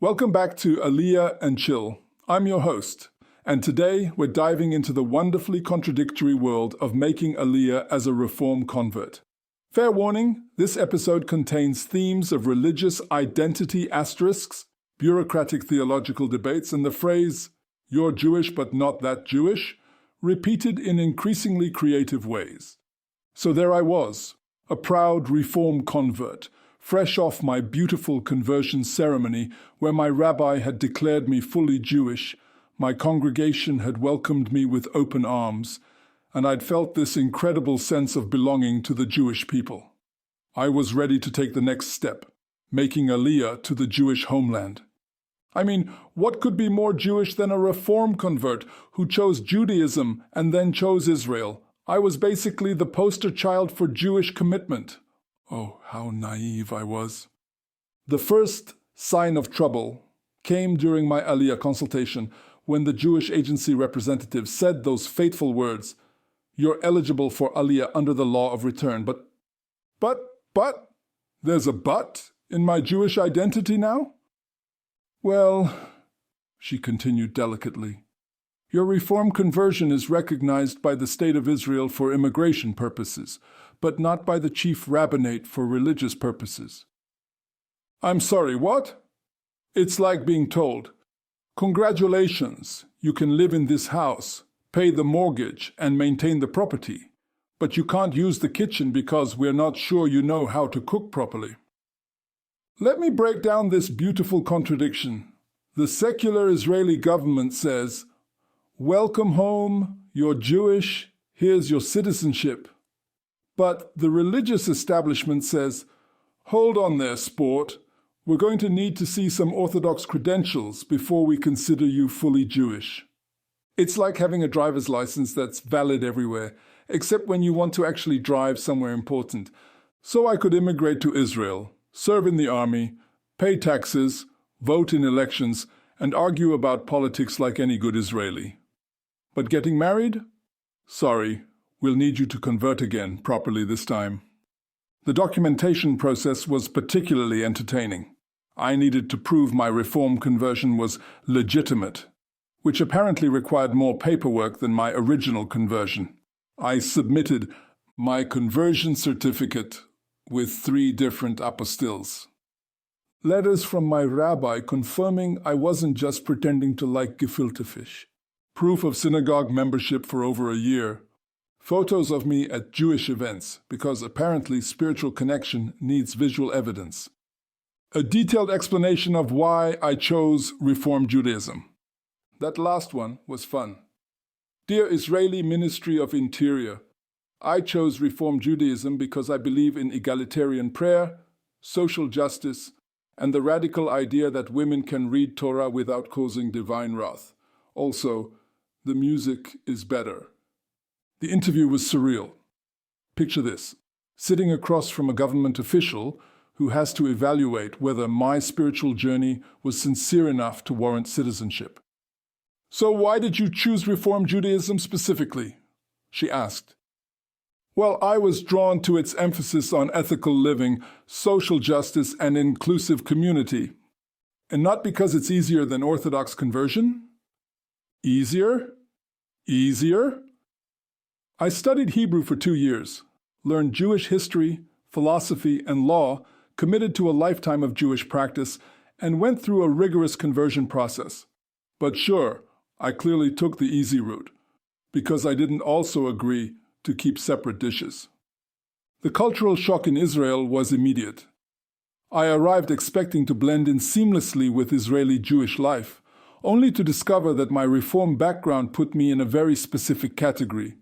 Welcome back to Aliyah and Chill. I'm your host, and today we're diving into the wonderfully contradictory world of making Aliyah as a reform convert. Fair warning, this episode contains themes of religious identity asterisks, bureaucratic theological debates, and the phrase, "you're Jewish but not that Jewish," repeated in increasingly creative ways. So there I was, a proud reform convert, fresh off my beautiful conversion ceremony where my rabbi had declared me fully Jewish, my congregation had welcomed me with open arms, and I'd felt this incredible sense of belonging to the Jewish people. I was ready to take the next step, making Aliyah to the Jewish homeland. I mean, what could be more Jewish than a reform convert who chose Judaism and then chose Israel? I was basically the poster child for Jewish commitment. Oh, how naive I was. The first sign of trouble came during my Aliyah consultation when the Jewish agency representative said those fateful words, "You're eligible for Aliyah under the law of return, but, there's a but in my Jewish identity now?" "Well," she continued delicately, "your reform conversion is recognized by the State of Israel for immigration purposes, but not by the chief rabbinate for religious purposes." "I'm sorry, what?" It's like being told, "Congratulations, you can live in this house, pay the mortgage, and maintain the property, but you can't use the kitchen because we're not sure you know how to cook properly." Let me break down this beautiful contradiction. The secular Israeli government says, "Welcome home, you're Jewish, here's your citizenship." But the religious establishment says, "Hold on there, sport. We're going to need to see some Orthodox credentials before we consider you fully Jewish." It's like having a driver's license that's valid everywhere, except when you want to actually drive somewhere important. So I could immigrate to Israel, serve in the army, pay taxes, vote in elections, and argue about politics like any good Israeli. But getting married? Sorry. We'll need you to convert again, properly this time. The documentation process was particularly entertaining. I needed to prove my reform conversion was legitimate, which apparently required more paperwork than my original conversion. I submitted my conversion certificate with 3 different apostilles. Letters from my rabbi confirming I wasn't just pretending to like gefilte fish. Proof of synagogue membership for over a year. Photos of me at Jewish events, because apparently spiritual connection needs visual evidence. A detailed explanation of why I chose Reform Judaism. That last one was fun. Dear Israeli Ministry of Interior, I chose Reform Judaism because I believe in egalitarian prayer, social justice, and the radical idea that women can read Torah without causing divine wrath. Also, the music is better. The interview was surreal. Picture this, sitting across from a government official who has to evaluate whether my spiritual journey was sincere enough to warrant citizenship. "So why did you choose Reform Judaism specifically?" she asked. "Well, I was drawn to its emphasis on ethical living, social justice, and inclusive community. And not because it's easier than Orthodox conversion." Easier? Easier? I studied Hebrew for 2 years, learned Jewish history, philosophy, and law, committed to a lifetime of Jewish practice, and went through a rigorous conversion process. But sure, I clearly took the easy route, because I didn't also agree to keep separate dishes. The cultural shock in Israel was immediate. I arrived expecting to blend in seamlessly with Israeli Jewish life, only to discover that my Reform background put me in a very specific category.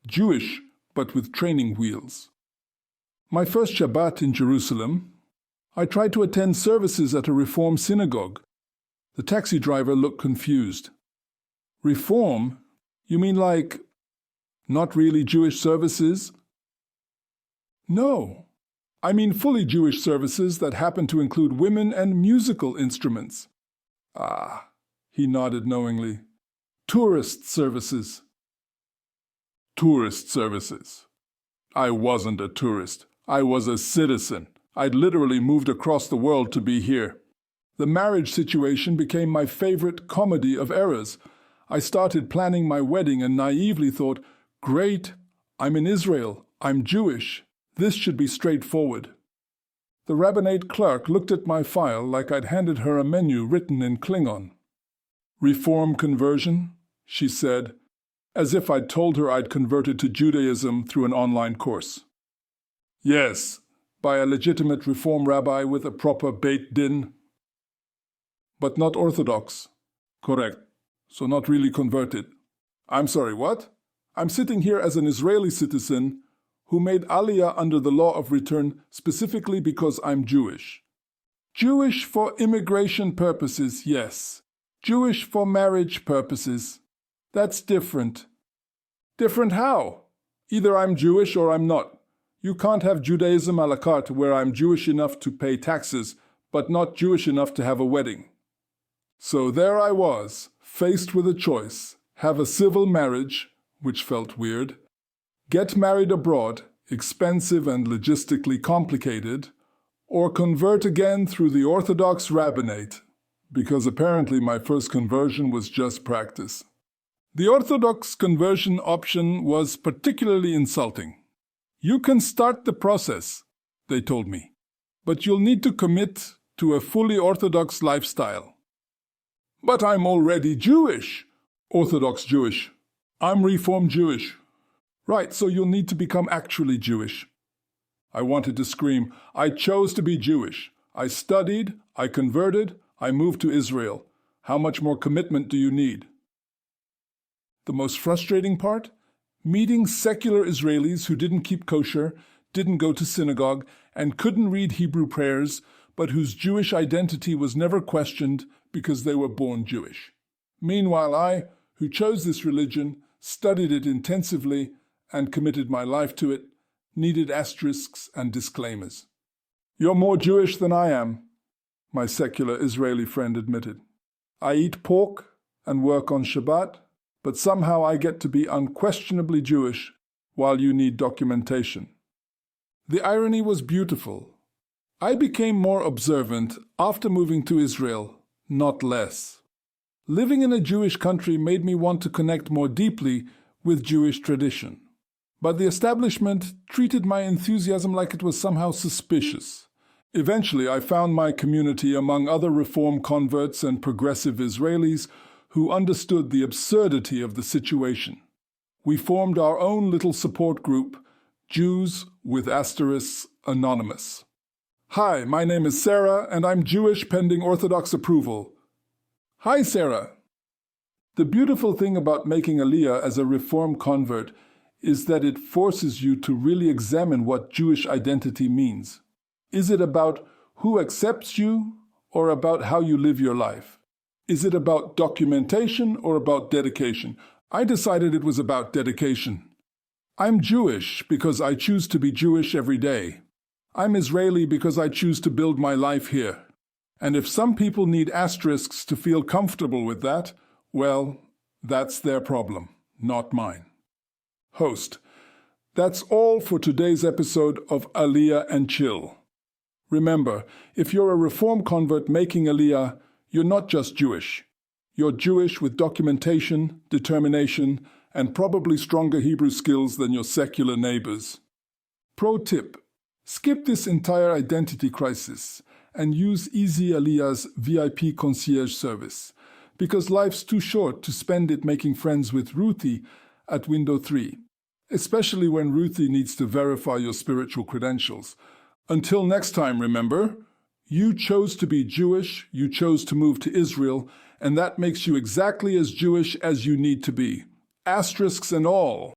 Jewish, but with training wheels. My first Shabbat in Jerusalem, I tried to attend services at a Reform synagogue. The taxi driver looked confused. "Reform? You mean like, not really Jewish services?" "No, I mean fully Jewish services that happen to include women and musical instruments." "Ah," he nodded knowingly. "Tourist services." Tourist services. I wasn't a tourist. I was a citizen. I'd literally moved across the world to be here. The marriage situation became my favorite comedy of errors. I started planning my wedding and naively thought, great, I'm in Israel, I'm Jewish, this should be straightforward. The rabbinate clerk looked at my file like I'd handed her a menu written in Klingon. Reform conversion, she said, as if I'd told her I'd converted to Judaism through an online course. Yes, by a legitimate Reform rabbi with a proper Beit Din. But not Orthodox. Correct. So not really converted. I'm sorry, what? I'm sitting here as an Israeli citizen who made Aliyah under the law of return specifically because I'm Jewish. Jewish for immigration purposes, yes. Jewish for marriage purposes. That's different. Different how? Either I'm Jewish or I'm not. You can't have Judaism à la carte where I'm Jewish enough to pay taxes, but not Jewish enough to have a wedding. So there I was, faced with a choice. Have a civil marriage, which felt weird. Get married abroad, expensive and logistically complicated. Or convert again through the Orthodox rabbinate, because apparently my first conversion was just practice. The Orthodox conversion option was particularly insulting. You can start the process, they told me, but you'll need to commit to a fully Orthodox lifestyle. But I'm already Jewish. Orthodox Jewish. I'm Reform Jewish. Right, so you'll need to become actually Jewish. I wanted to scream. I chose to be Jewish. I studied, I converted, I moved to Israel. How much more commitment do you need? The most frustrating part? Meeting secular Israelis who didn't keep kosher, didn't go to synagogue, and couldn't read Hebrew prayers, but whose Jewish identity was never questioned because they were born Jewish. Meanwhile, I, who chose this religion, studied it intensively, and committed my life to it, needed asterisks and disclaimers. You're more Jewish than I am, my secular Israeli friend admitted. I eat pork and work on Shabbat, but somehow I get to be unquestionably Jewish while you need documentation. The irony was beautiful. I became more observant after moving to Israel, not less. Living in a Jewish country made me want to connect more deeply with Jewish tradition. But the establishment treated my enthusiasm like it was somehow suspicious. Eventually, I found my community among other Reform converts and progressive Israelis who understood the absurdity of the situation. We formed our own little support group, Jews with Asterisks Anonymous. Hi, my name is Sarah, and I'm Jewish pending Orthodox approval. Hi, Sarah. The beautiful thing about making Aliyah as a Reform convert is that it forces you to really examine what Jewish identity means. Is it about who accepts you or about how you live your life? Is it about documentation or about dedication? I decided it was about dedication. I'm Jewish because I choose to be Jewish every day. I'm Israeli because I choose to build my life here. And if some people need asterisks to feel comfortable with that, well, that's their problem, not mine. Host, that's all for today's episode of Aliyah and Chill. Remember, if you're a Reform convert making Aliyah, you're not just Jewish. You're Jewish with documentation, determination, and probably stronger Hebrew skills than your secular neighbors. Pro tip, skip this entire identity crisis and use Easy Aliyah's VIP concierge service, because life's too short to spend it making friends with Ruthie at window 3, especially when Ruthie needs to verify your spiritual credentials. Until next time, remember, you chose to be Jewish, you chose to move to Israel, and that makes you exactly as Jewish as you need to be. Asterisks and all.